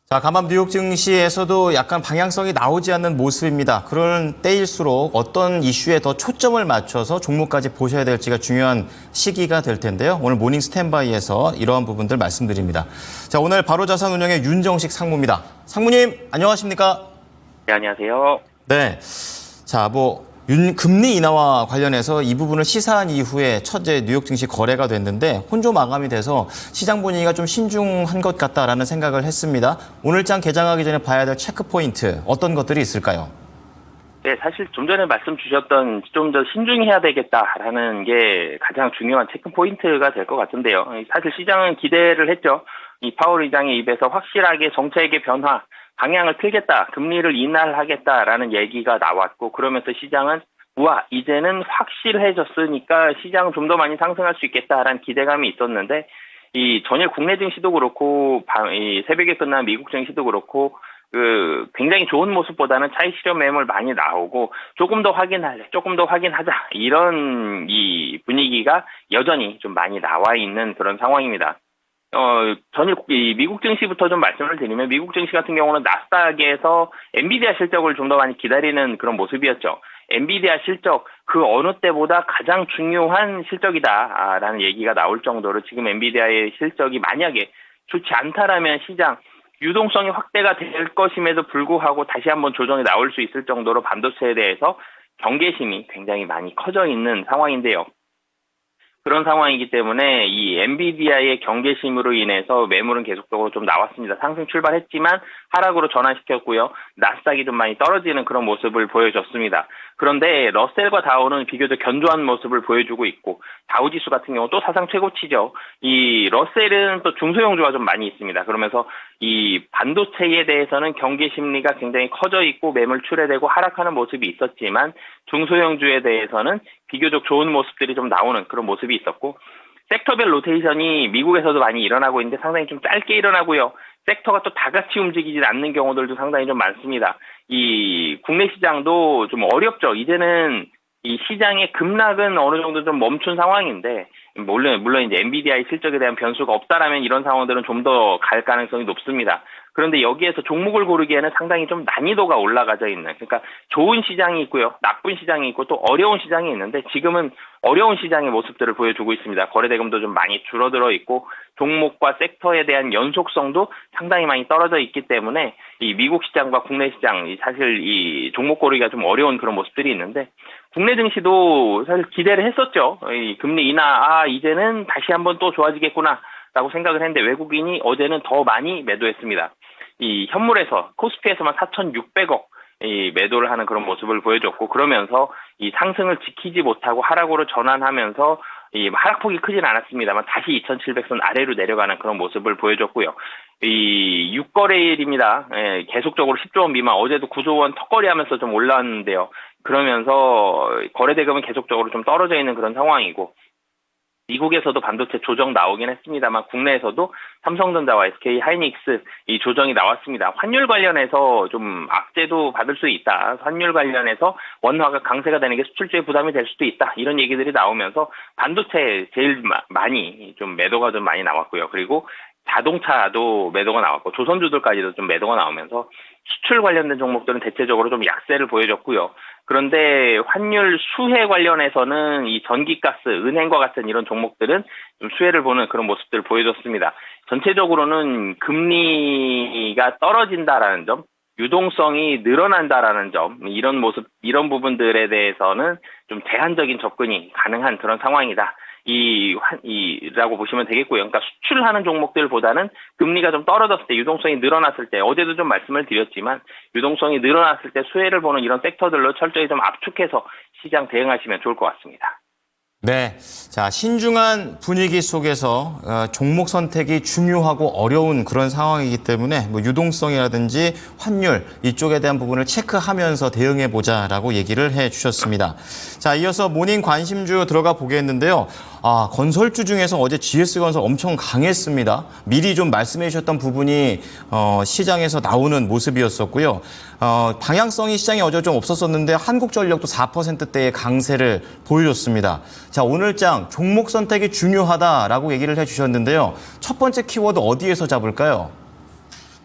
자, 간밤 뉴욕 증시에서도 약간 방향성이 나오지 않는 모습입니다. 그런 때일수록 어떤 이슈에 더 초점을 맞춰서 종목까지 보셔야 될지가 중요한 시기가 될 텐데요. 오늘 모닝 스탠바이에서 이러한 부분들 말씀드립니다. 자, 오늘 바로자산운용의 윤정식 상무입니다. 상무님, 안녕하십니까? 네, 안녕하세요. 네. 자, 금리 인하와 관련해서 이 부분을 시사한 이후에 첫째 뉴욕 증시 거래가 됐는데 혼조 마감이 돼서 시장 분위기가 좀 신중한 것 같다라는 생각을 했습니다. 오늘장 개장하기 전에 봐야 될 체크 포인트 어떤 것들이 있을까요? 네, 사실 좀 전에 말씀 주셨던 좀 더 신중해야 되겠다라는 게 가장 중요한 체크 포인트가 될 것 같은데요. 사실 시장은 기대를 했죠. 이 파월 의장의 입에서 확실하게 정책의 변화, 방향을 틀겠다, 금리를 인하하겠다라는 얘기가 나왔고, 그러면서 시장은 우와, 이제는 확실해졌으니까 시장은 좀 더 많이 상승할 수 있겠다라는 기대감이 있었는데, 이 전일 국내 증시도 그렇고, 이 새벽에 끝난 미국 증시도 그렇고, 굉장히 좋은 모습보다는 차익 실현 매물 많이 나오고, 조금 더 확인할래, 조금 더 확인하자, 이런 이 분위기가 여전히 좀 많이 나와 있는 그런 상황입니다. 전일 미국 증시부터 좀 말씀을 드리면, 미국 증시 같은 경우는 나스닥에서 엔비디아 실적을 좀 더 많이 기다리는 그런 모습이었죠. 엔비디아 실적, 그 어느 때보다 가장 중요한 실적이다라는 얘기가 나올 정도로 지금 엔비디아의 실적이 만약에 좋지 않다라면 시장 유동성이 확대가 될 것임에도 불구하고 다시 한번 조정이 나올 수 있을 정도로 반도체에 대해서 경계심이 굉장히 많이 커져 있는 상황인데요. 그런 상황이기 때문에 이 엔비디아의 경계심으로 인해서 매물은 계속적으로 좀 나왔습니다. 상승 출발했지만 하락으로 전환시켰고요. 나스닥이 좀 많이 떨어지는 그런 모습을 보여줬습니다. 그런데 러셀과 다우는 비교적 견조한 모습을 보여주고 있고, 다우지수 같은 경우 또 사상 최고치죠. 이 러셀은 또 중소형주가 좀 많이 있습니다. 그러면서 이 반도체에 대해서는 경계 심리가 굉장히 커져 있고 매물 출회되고 하락하는 모습이 있었지만, 중소형주에 대해서는 비교적 좋은 모습들이 좀 나오는 그런 모습이 있었고, 섹터별 로테이션이 미국에서도 많이 일어나고 있는데 상당히 좀 짧게 일어나고요. 섹터가 또 다 같이 움직이지 않는 경우들도 상당히 좀 많습니다. 이 국내 시장도 좀 어렵죠. 이제는 이 시장의 급락은 어느 정도 좀 멈춘 상황인데, 물론 이제 엔비디아의 실적에 대한 변수가 없다라면 이런 상황들은 좀 더 갈 가능성이 높습니다. 그런데 여기에서 종목을 고르기에는 상당히 좀 난이도가 올라가져 있는, 그러니까 좋은 시장이 있고요, 나쁜 시장이 있고 또 어려운 시장이 있는데, 지금은 어려운 시장의 모습들을 보여주고 있습니다. 거래대금도 좀 많이 줄어들어 있고, 종목과 섹터에 대한 연속성도 상당히 많이 떨어져 있기 때문에 이 미국 시장과 국내 시장, 사실 이 종목 고르기가 좀 어려운 그런 모습들이 있는데, 국내 증시도 사실 기대를 했었죠. 이 금리 인하, 이제는 다시 한번 또 좋아지겠구나 라고 생각을 했는데, 외국인이 어제는 더 많이 매도했습니다. 이 현물에서 코스피에서만 4,600억 이 매도를 하는 그런 모습을 보여줬고, 그러면서 이 상승을 지키지 못하고 하락으로 전환하면서 이 하락폭이 크진 않았습니다만 다시 2,700선 아래로 내려가는 그런 모습을 보여줬고요. 이 6거래일입니다. 계속적으로 10조 원 미만, 어제도 9조 원 턱걸이하면서 좀 올라왔는데요. 그러면서 거래대금은 계속적으로 좀 떨어져 있는 그런 상황이고, 미국에서도 반도체 조정 나오긴 했습니다만 국내에서도 삼성전자와 SK 하이닉스 이 조정이 나왔습니다. 환율 관련해서 좀 악재도 받을 수 있다. 환율 관련해서 원화가 강세가 되는 게 수출주에 부담이 될 수도 있다. 이런 얘기들이 나오면서 반도체 제일 많이 좀 매도가 좀 많이 나왔고요. 그리고 자동차도 매도가 나왔고, 조선주들까지도 좀 매도가 나오면서 수출 관련된 종목들은 대체적으로 좀 약세를 보여줬고요. 그런데 환율 수혜 관련해서는 이 전기가스, 은행과 같은 이런 종목들은 좀 수혜를 보는 그런 모습들을 보여줬습니다. 전체적으로는 금리가 떨어진다라는 점, 유동성이 늘어난다라는 점, 이런 모습, 이런 부분들에 대해서는 좀 제한적인 접근이 가능한 그런 상황이다. 라고 보시면 되겠고요. 그러니까 수출하는 종목들보다는 금리가 좀 떨어졌을 때, 유동성이 늘어났을 때, 어제도 좀 말씀을 드렸지만, 유동성이 늘어났을 때 수혜를 보는 이런 섹터들로 철저히 좀 압축해서 시장 대응하시면 좋을 것 같습니다. 네. 자, 신중한 분위기 속에서 종목 선택이 중요하고 어려운 그런 상황이기 때문에 유동성이라든지 환율 이쪽에 대한 부분을 체크하면서 대응해보자라고 얘기를 해주셨습니다. 자, 이어서 모닝 관심주 들어가 보겠는데요. 건설주 중에서 어제 GS건설 엄청 강했습니다. 미리 좀 말씀해 주셨던 부분이 시장에서 나오는 모습이었었고요. 방향성이 시장에 어제 좀 없었었는데 한국전력도 4%대의 강세를 보여줬습니다. 자, 오늘장 종목 선택이 중요하다라고 얘기를 해주셨는데요. 첫 번째 키워드 어디에서 잡을까요?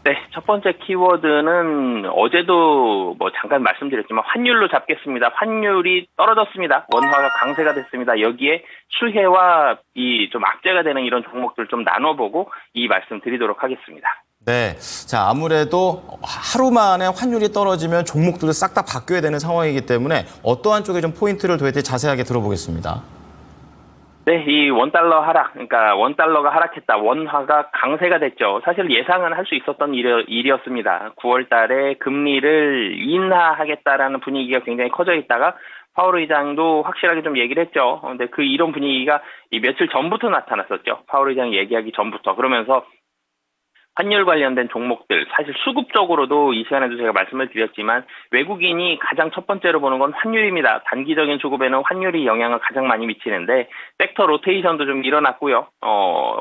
네, 첫 번째 키워드는 어제도 뭐 잠깐 말씀드렸지만 환율로 잡겠습니다. 환율이 떨어졌습니다. 원화가 강세가 됐습니다. 여기에 수혜와 이 좀 악재가 되는 이런 종목들 좀 나눠보고 이 말씀 드리도록 하겠습니다. 네. 자, 아무래도 하루 만에 환율이 떨어지면 종목들도 싹 다 바뀌어야 되는 상황이기 때문에 어떠한 쪽에 좀 포인트를 둬야 될지 자세하게 들어보겠습니다. 네, 이 원달러 하락, 그러니까 원달러가 하락했다. 원화가 강세가 됐죠. 사실 예상은 할 수 있었던 일이었습니다. 9월 달에 금리를 인하하겠다라는 분위기가 굉장히 커져 있다가 파월 의장도 확실하게 좀 얘기를 했죠. 근데 이런 분위기가 이 며칠 전부터 나타났었죠. 파월 의장이 얘기하기 전부터. 그러면서 환율 관련된 종목들, 사실 수급적으로도 이 시간에도 제가 말씀을 드렸지만 외국인이 가장 첫 번째로 보는 건 환율입니다. 단기적인 수급에는 환율이 영향을 가장 많이 미치는데 섹터 로테이션도 좀 일어났고요.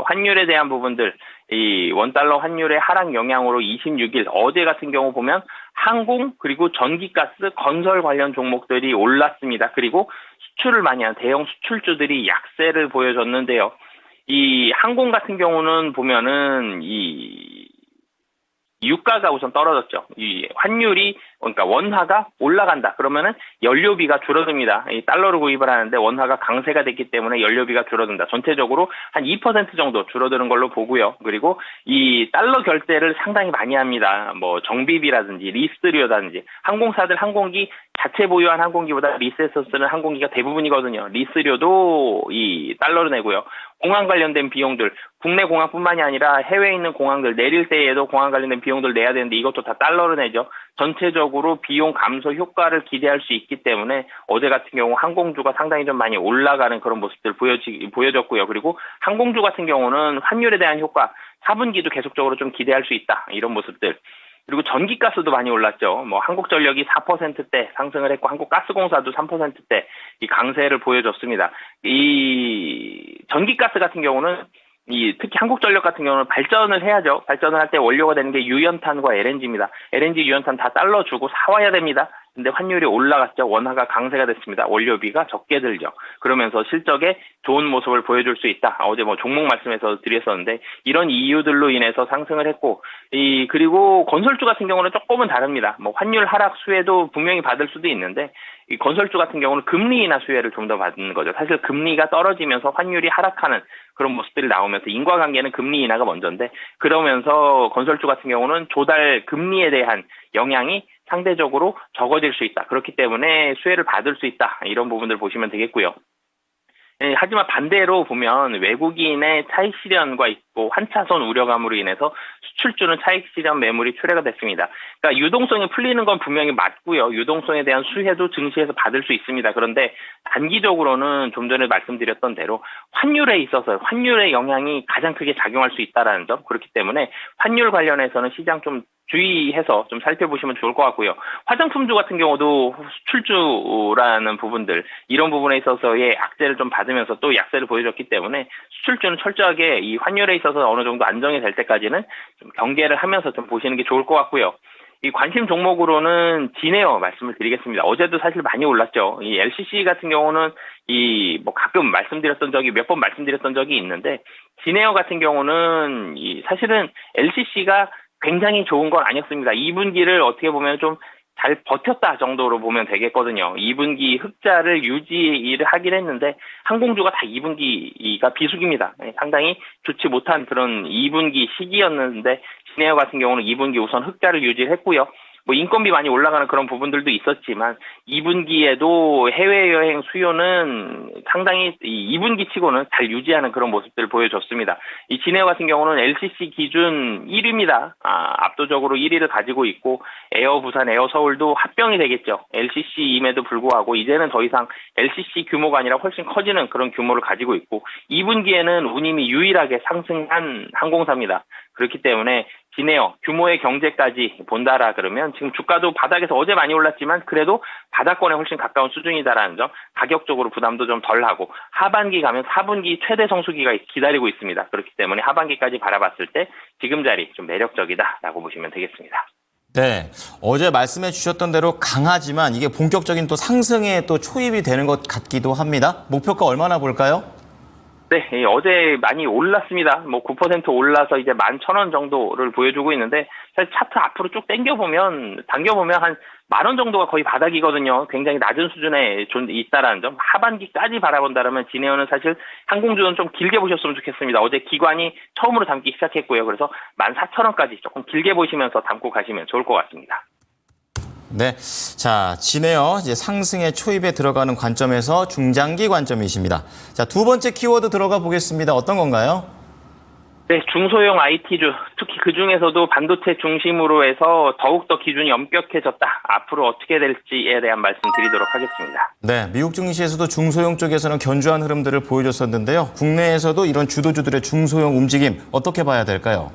환율에 대한 부분들, 이 원달러 환율의 하락 영향으로 26일 어제 같은 경우 보면 항공 그리고 전기가스 건설 관련 종목들이 올랐습니다. 그리고 수출을 많이 한 대형 수출주들이 약세를 보여줬는데요. 이 항공 같은 경우는 보면은 이 유가가 우선 떨어졌죠. 이 환율이 그러니까 원화가 올라간다. 그러면은 연료비가 줄어듭니다. 이 달러로 구입을 하는데 원화가 강세가 됐기 때문에 연료비가 줄어든다. 전체적으로 한 2% 정도 줄어드는 걸로 보고요. 그리고 이 달러 결제를 상당히 많이 합니다. 뭐 정비비라든지 리스료라든지 항공사들 항공기 자체 보유한 항공기보다 리스에서 쓰는 항공기가 대부분이거든요. 리스료도 이 달러로 내고요. 공항 관련된 비용들, 국내 공항뿐만이 아니라 해외에 있는 공항들 내릴 때에도 공항 관련된 비용들 내야 되는데 이것도 다 달러로 내죠. 전체적으로 비용 감소 효과를 기대할 수 있기 때문에 어제 같은 경우 항공주가 상당히 좀 많이 올라가는 그런 모습들 보여졌고요. 그리고 항공주 같은 경우는 환율에 대한 효과, 4분기도 계속적으로 좀 기대할 수 있다. 이런 모습들. 그리고 전기가스도 많이 올랐죠. 뭐 한국전력이 4%대 상승을 했고 한국가스공사도 3%대 이 강세를 보여줬습니다. 이 전기가스 같은 경우는 특히 한국전력 같은 경우는 발전을 해야죠. 발전을 할 때 원료가 되는 게 유연탄과 LNG입니다. LNG, 유연탄 다 달러 주고 사와야 됩니다. 근데 환율이 올라갔죠. 원화가 강세가 됐습니다. 원료비가 적게 들죠. 그러면서 실적에 좋은 모습을 보여줄 수 있다. 어제 뭐 종목 말씀에서 드렸었는데 이런 이유들로 인해서 상승을 했고 그리고 건설주 같은 경우는 조금은 다릅니다. 뭐 환율 하락 수혜도 분명히 받을 수도 있는데 이 건설주 같은 경우는 금리 인하 수혜를 좀 더 받는 거죠. 사실 금리가 떨어지면서 환율이 하락하는 그런 모습들이 나오면서 인과관계는 금리 인하가 먼저인데 그러면서 건설주 같은 경우는 조달 금리에 대한 영향이 상대적으로 적어질 수 있다. 그렇기 때문에 수혜를 받을 수 있다. 이런 부분들 보시면 되겠고요. 하지만 반대로 보면 외국인의 차익 실현과 있고 환차손 우려감으로 인해서 수출주는 차익 실현 매물이 출회가 됐습니다. 그러니까 유동성이 풀리는 건 분명히 맞고요. 유동성에 대한 수혜도 증시에서 받을 수 있습니다. 그런데 단기적으로는 좀 전에 말씀드렸던 대로 환율에 있어서 환율의 영향이 가장 크게 작용할 수 있다는 점. 그렇기 때문에 환율 관련해서는 시장 좀 주의해서 좀 살펴보시면 좋을 것 같고요. 화장품주 같은 경우도 수출주라는 부분들 이런 부분에 있어서의 악재를 좀 받으면서 또 약세를 보여줬기 때문에 수출주는 철저하게 이 환율에 있어서 어느 정도 안정이 될 때까지는 좀 경계를 하면서 좀 보시는 게 좋을 것 같고요. 이 관심 종목으로는 진에어 말씀을 드리겠습니다. 어제도 사실 많이 올랐죠. 이 LCC 같은 경우는 뭐 가끔 말씀드렸던 적이 몇 번 말씀드렸던 적이 있는데 진에어 같은 경우는 사실은 LCC가 굉장히 좋은 건 아니었습니다. 2분기를 어떻게 보면 좀 잘 버텼다 정도로 보면 되겠거든요. 2분기 흑자를 유지를 하긴 했는데 항공주가 다 2분기가 비수기입니다. 상당히 좋지 못한 그런 2분기 시기였는데 진에어 같은 경우는 2분기 우선 흑자를 유지했고요. 뭐 인건비 많이 올라가는 그런 부분들도 있었지만 2분기에도 해외여행 수요는 상당히 2분기 치고는 잘 유지하는 그런 모습들을 보여줬습니다. 이 진에어 같은 경우는 LCC 기준 1위입니다. 압도적으로 1위를 가지고 있고 에어 부산, 에어 서울도 합병이 되겠죠. LCC임에도 불구하고 이제는 더 이상 LCC 규모가 아니라 훨씬 커지는 그런 규모를 가지고 있고 2분기에는 운임이 유일하게 상승한 항공사입니다. 그렇기 때문에 진에어 규모의 경제까지 본다라 그러면 지금 주가도 바닥에서 어제 많이 올랐지만 그래도 바닥권에 훨씬 가까운 수준이다라는 점, 가격적으로 부담도 좀 덜하고 하반기 가면 4분기 최대 성수기가 기다리고 있습니다. 그렇기 때문에 하반기까지 바라봤을 때 지금 자리 좀 매력적이다라고 보시면 되겠습니다. 네, 어제 말씀해 주셨던 대로 강하지만 이게 본격적인 또 상승에 또 초입이 되는 것 같기도 합니다. 목표가 얼마나 볼까요? 네, 어제 많이 올랐습니다. 뭐 9% 올라서 이제 11,000원 정도를 보여주고 있는데, 사실 차트 앞으로 쭉 당겨보면 한 10,000원 정도가 거의 바닥이거든요. 굉장히 낮은 수준에 있다라는 점. 하반기까지 바라본다면 진에어는 사실 항공주는 좀 길게 보셨으면 좋겠습니다. 어제 기관이 처음으로 담기 시작했고요. 그래서 14,000원까지 조금 길게 보시면서 담고 가시면 좋을 것 같습니다. 네, 자, 진에어 이제 상승의 초입에 들어가는 관점에서 중장기 관점이십니다. 자, 두 번째 키워드 들어가 보겠습니다. 어떤 건가요? 네, 중소형 IT주, 특히 그 중에서도 반도체 중심으로 해서 더욱더 기준이 엄격해졌다. 앞으로 어떻게 될지에 대한 말씀 드리도록 하겠습니다. 네, 미국 증시에서도 중소형 쪽에서는 견조한 흐름들을 보여줬었는데요. 국내에서도 이런 주도주들의 중소형 움직임 어떻게 봐야 될까요?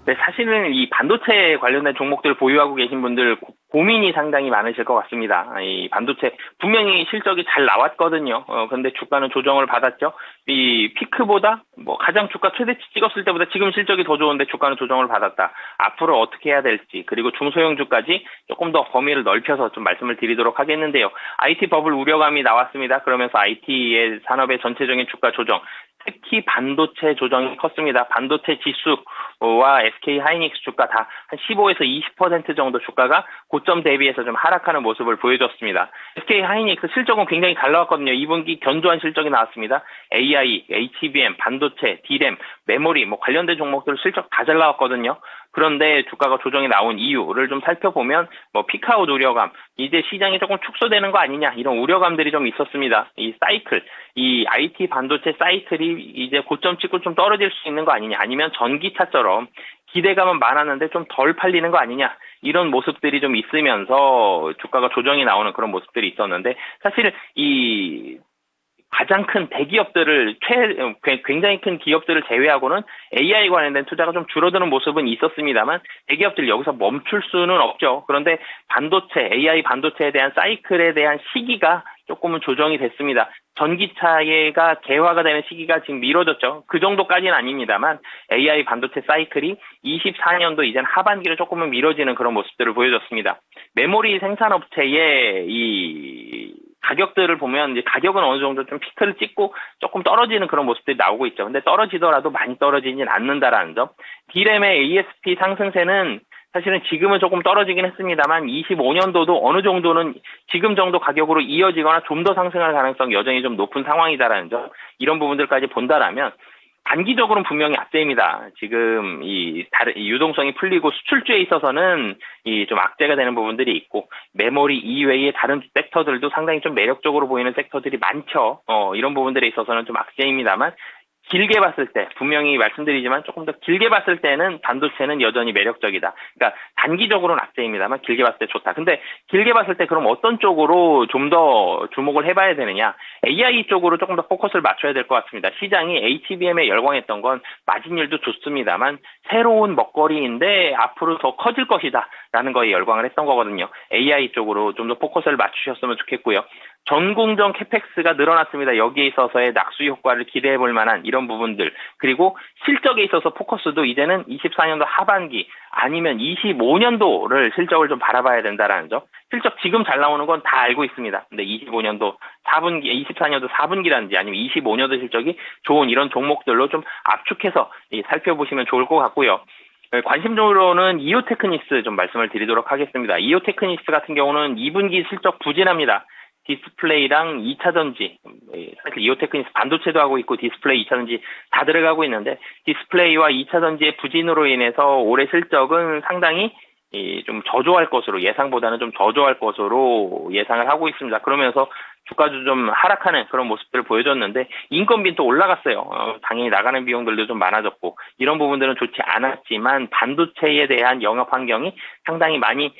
네, 사실은 이 반도체 관련된 종목들 보유하고 계신 분들 고민이 상당히 많으실 것 같습니다. 이 반도체 분명히 실적이 잘 나왔거든요. 그런데 주가는 조정을 받았죠. 이 피크보다 뭐 가장 주가 최대치 찍었을 때보다 지금 실적이 더 좋은데 주가는 조정을 받았다. 앞으로 어떻게 해야 될지, 그리고 중소형주까지 조금 더 범위를 넓혀서 좀 말씀을 드리도록 하겠는데요. IT 버블 우려감이 나왔습니다. 그러면서 IT의 산업의 전체적인 주가 조정, 특히 반도체 조정이 컸습니다. 반도체 지수와 SK 하이닉스 주가 다 한 15에서 20% 정도 주가가 고점 대비해서 좀 하락하는 모습을 보여줬습니다. SK 하이닉스 실적은 굉장히 잘 나왔거든요. 2분기 견조한 실적이 나왔습니다. AI, HBM, 반도체, D램, 메모리 뭐 관련된 종목들 실적 다 잘 나왔거든요. 그런데 주가가 조정이 나온 이유를 좀 살펴보면 뭐 피크아웃 우려감, 이제 시장이 조금 축소되는 거 아니냐 이런 우려감들이 좀 있었습니다. 이 사이클, 이 IT 반도체 사이클이 이제 고점 찍고 좀 떨어질 수 있는 거 아니냐, 아니면 전기차처럼 기대감은 많았는데 좀 덜 팔리는 거 아니냐, 이런 모습들이 좀 있으면서 주가가 조정이 나오는 그런 모습들이 있었는데, 사실 이 가장 큰 대기업들을 굉장히 큰 기업들을 제외하고는 AI 관련된 투자가 좀 줄어드는 모습은 있었습니다만, 대기업들 여기서 멈출 수는 없죠. 그런데 반도체, AI 반도체에 대한 사이클에 대한 시기가 조금은 조정이 됐습니다. 전기차가 개화가 되는 시기가 지금 미뤄졌죠. 그 정도까지는 아닙니다만 AI 반도체 사이클이 24년도 이젠 하반기로 조금은 미뤄지는 그런 모습들을 보여줬습니다. 메모리 생산업체의 이 가격들을 보면 이제 가격은 어느 정도 좀 피크를 찍고 조금 떨어지는 그런 모습들이 나오고 있죠. 근데 떨어지더라도 많이 떨어지진 않는다라는 점. D램의 ASP 상승세는 사실은 지금은 조금 떨어지긴 했습니다만 25년도도 어느 정도는 지금 정도 가격으로 이어지거나 좀 더 상승할 가능성이 여전히 좀 높은 상황이다라는 점. 이런 부분들까지 본다라면 단기적으로는 분명히 악재입니다. 지금 이 유동성이 풀리고 수출주에 있어서는 이 좀 악재가 되는 부분들이 있고, 메모리 이외의 다른 섹터들도 상당히 좀 매력적으로 보이는 섹터들이 많죠. 이런 부분들에 있어서는 좀 악재입니다만, 길게 봤을 때 분명히 말씀드리지만 조금 더 길게 봤을 때는 반도체는 여전히 매력적이다. 그러니까 단기적으로는 악재입니다만 길게 봤을 때 좋다. 근데 길게 봤을 때 그럼 어떤 쪽으로 좀 더 주목을 해봐야 되느냐? AI 쪽으로 조금 더 포커스를 맞춰야 될 것 같습니다. 시장이 HBM에 열광했던 건 마진율도 좋습니다만 새로운 먹거리인데 앞으로 더 커질 것이다라는 거에 열광을 했던 거거든요. AI 쪽으로 좀 더 포커스를 맞추셨으면 좋겠고요. 전공정 캐펙스가 늘어났습니다. 여기에 있어서의 낙수 효과를 기대해 볼 만한 이런 부분들, 그리고 실적에 있어서 포커스도 이제는 24년도 하반기 아니면 25년도를 실적을 좀 바라봐야 된다라는 점. 실적 지금 잘 나오는 건 다 알고 있습니다. 근데 25년도 4분기, 24년도 4분기라든지 아니면 25년도 실적이 좋은 이런 종목들로 좀 압축해서 살펴보시면 좋을 것 같고요. 관심적으로는 이오테크닉스 좀 말씀을 드리도록 하겠습니다. 이오테크닉스 같은 경우는 2분기 실적 부진합니다. 디스플레이랑 2차전지, 사실 이오테크닉스 반도체도 하고 있고 디스플레이, 2차전지 다 들어가고 있는데, 디스플레이와 2차전지의 부진으로 인해서 올해 실적은 상당히 좀 저조할 것으로, 예상보다는 좀 저조할 것으로 예상을 하고 있습니다. 그러면서 주가도 좀 하락하는 그런 모습들을 보여줬는데, 인건비는 또 올라갔어요. 당연히 나가는 비용들도 좀 많아졌고, 이런 부분들은 좋지 않았지만 반도체에 대한 영업 환경이 상당히 많이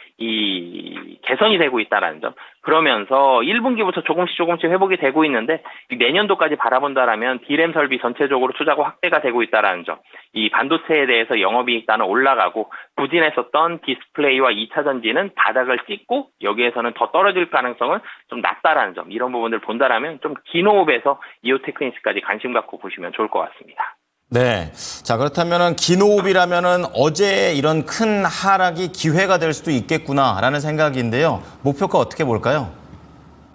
개선이 되고 있다는 점. 그러면서 1분기부터 조금씩 회복이 되고 있는데, 내년도까지 바라본다라면 D램 설비 전체적으로 투자가 확대가 되고 있다는 점. 이 반도체에 대해서 영업이익단은 올라가고, 부진했었던 디스플레이와 2차전지는 바닥을 찍고 여기에서는 더 떨어질 가능성은 좀 낮다라는 점. 이런 부분들 본다라면 좀 긴 호흡에서 이오테크닉스까지 관심 갖고 보시면 좋을 것 같습니다. 네. 자, 그렇다면은 긴 호흡이라면은 어제 이런 큰 하락이 기회가 될 수도 있겠구나라는 생각인데요. 목표가 어떻게 볼까요?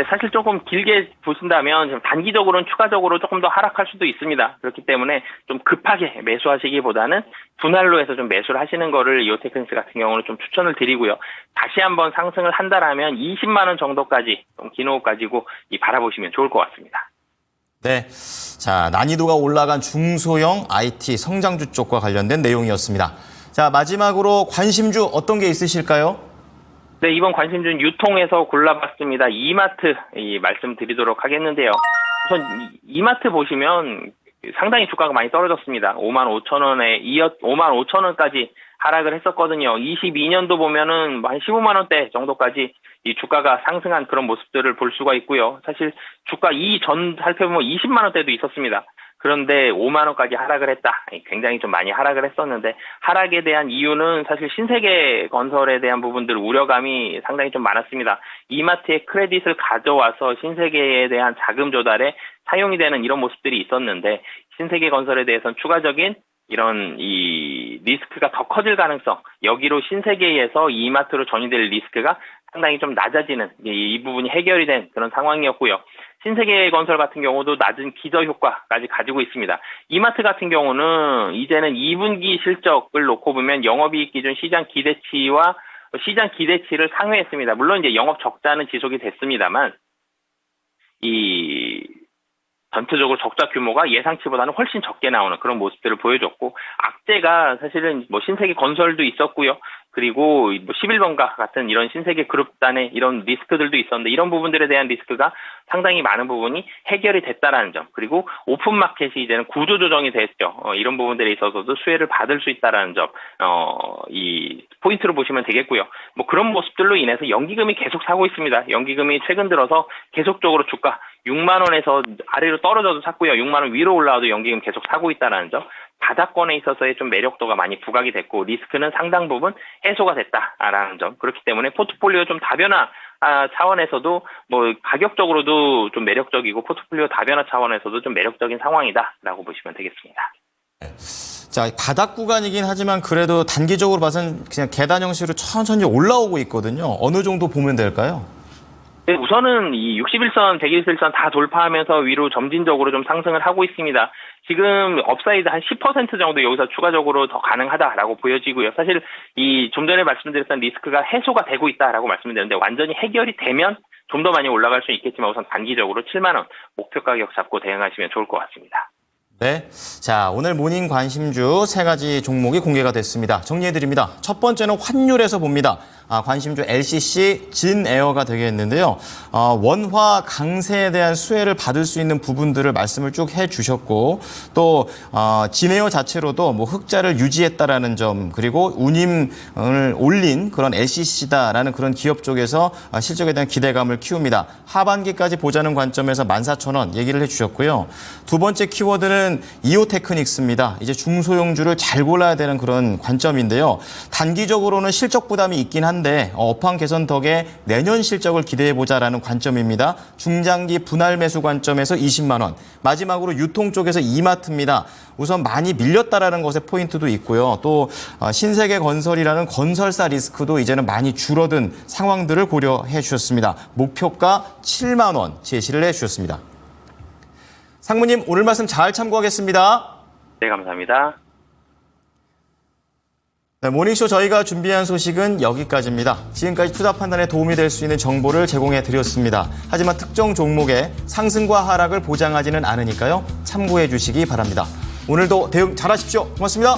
근데 사실 조금 길게 보신다면 지금 단기적으로는 추가적으로 조금 더 하락할 수도 있습니다. 그렇기 때문에 좀 급하게 매수하시기보다는 분할로 해서 좀 매수를 하시는 거를 이오테크닉스 같은 경우는 좀 추천을 드리고요. 다시 한번 상승을 한다라면 20만 원 정도까지 좀 긴 호흡 가지고 바라보시면 좋을 것 같습니다. 네. 자, 난이도가 올라간 중소형 IT 성장주 쪽과 관련된 내용이었습니다. 자, 마지막으로 관심주 어떤 게 있으실까요? 네, 이번 관심주는 유통에서 골라봤습니다. 이마트 말씀드리도록 하겠는데요. 우선 이마트 보시면 상당히 주가가 많이 떨어졌습니다. 55,000원까지 하락을 했었거든요. 22년도 보면은 한 15만 원대 정도까지 이 주가가 상승한 그런 모습들을 볼 수가 있고요. 사실 주가 이전 살펴보면 20만 원대도 있었습니다. 그런데 5만 원까지 하락을 했다. 굉장히 좀 많이 하락을 했었는데 하락에 대한 이유는 사실 신세계 건설에 대한 부분들 우려감이 상당히 좀 많았습니다. 이마트의 크레딧을 가져와서 신세계에 대한 자금 조달에 사용이 되는 이런 모습들이 있었는데 신세계 건설에 대해서는 추가적인 이런 리스크가 더 커질 가능성, 여기로 신세계에서 이마트로 전이될 리스크가 상당히 좀 낮아지는 이 부분이 해결이 된 그런 상황이었고요. 신세계 건설 같은 경우도 낮은 기저 효과까지 가지고 있습니다. 이마트 같은 경우는 이제는 2분기 실적을 놓고 보면 영업이익 기준 시장 기대치를 상회했습니다. 물론 이제 영업 적자는 지속이 됐습니다만 전체적으로 적자 규모가 예상치보다는 훨씬 적게 나오는 그런 모습들을 보여줬고 악재가 사실은 신세계 건설도 있었고요. 그리고 11번가 같은 이런 신세계 그룹단의 이런 리스크들도 있었는데 이런 부분들에 대한 리스크가 상당히 많은 부분이 해결이 됐다라는 점, 그리고 오픈마켓이 이제는 구조조정이 됐죠. 이런 부분들에 있어서도 수혜를 받을 수 있다라는 점, 이 포인트로 보시면 되겠고요. 그런 모습들로 인해서 연기금이 계속 사고 있습니다. 연기금이 최근 들어서 계속적으로 주가 6만 원에서 아래로 떨어져도 샀고요. 6만 원 위로 올라와도 연기금 계속 사고 있다라는 점. 바닥권에 있어서의 좀 매력도가 많이 부각이 됐고 리스크는 상당 부분 해소가 됐다라는 점. 그렇기 때문에 포트폴리오 좀 다변화 차원에서도 가격적으로도 좀 매력적이고 포트폴리오 다변화 차원에서도 좀 매력적인 상황이다라고 보시면 되겠습니다. 자, 바닥 구간이긴 하지만 그래도 단기적으로 봐서는 그냥 계단 형식으로 천천히 올라오고 있거든요. 어느 정도 보면 될까요? 네, 우선은 이 61선, 121선 다 돌파하면서 위로 점진적으로 좀 상승을 하고 있습니다. 지금 업사이드 한 10% 정도 여기서 추가적으로 더 가능하다라고 보여지고요. 사실 좀 전에 말씀드렸던 리스크가 해소가 되고 있다라고 말씀드렸는데 완전히 해결이 되면 좀 더 많이 올라갈 수 있겠지만 우선 단기적으로 7만 원 목표 가격 잡고 대응하시면 좋을 것 같습니다. 네. 자, 오늘 모닝 관심주 3가지 종목이 공개가 됐습니다. 정리해드립니다. 첫 번째는 환율에서 봅니다. 관심주 LCC 진에어가 되겠는데요. 원화 강세에 대한 수혜를 받을 수 있는 부분들을 말씀을 쭉 해주셨고 또 진에어 자체로도 흑자를 유지했다라는 점, 그리고 운임을 올린 그런 LCC다라는 그런 기업 쪽에서 실적에 대한 기대감을 키웁니다. 하반기까지 보자는 관점에서 14,000원 얘기를 해주셨고요. 두 번째 키워드는 이오테크닉스입니다. 이제 중소형주를 잘 골라야 되는 그런 관점인데요. 단기적으로는 실적 부담이 있긴 한데 업황 개선 덕에 내년 실적을 기대해보자라는 관점입니다. 중장기 분할 매수 관점에서 20만 원. 마지막으로 유통 쪽에서 이마트입니다. 우선 많이 밀렸다라는 것에 포인트도 있고요. 또 신세계 건설이라는 건설사 리스크도 이제는 많이 줄어든 상황들을 고려해 주셨습니다. 목표가 7만 원 제시를 해 주셨습니다. 상무님, 오늘 말씀 잘 참고하겠습니다. 네, 감사합니다. 네, 모닝쇼 저희가 준비한 소식은 여기까지입니다. 지금까지 투자 판단에 도움이 될 수 있는 정보를 제공해 드렸습니다. 하지만 특정 종목의 상승과 하락을 보장하지는 않으니까요. 참고해 주시기 바랍니다. 오늘도 대응 잘하십시오. 고맙습니다.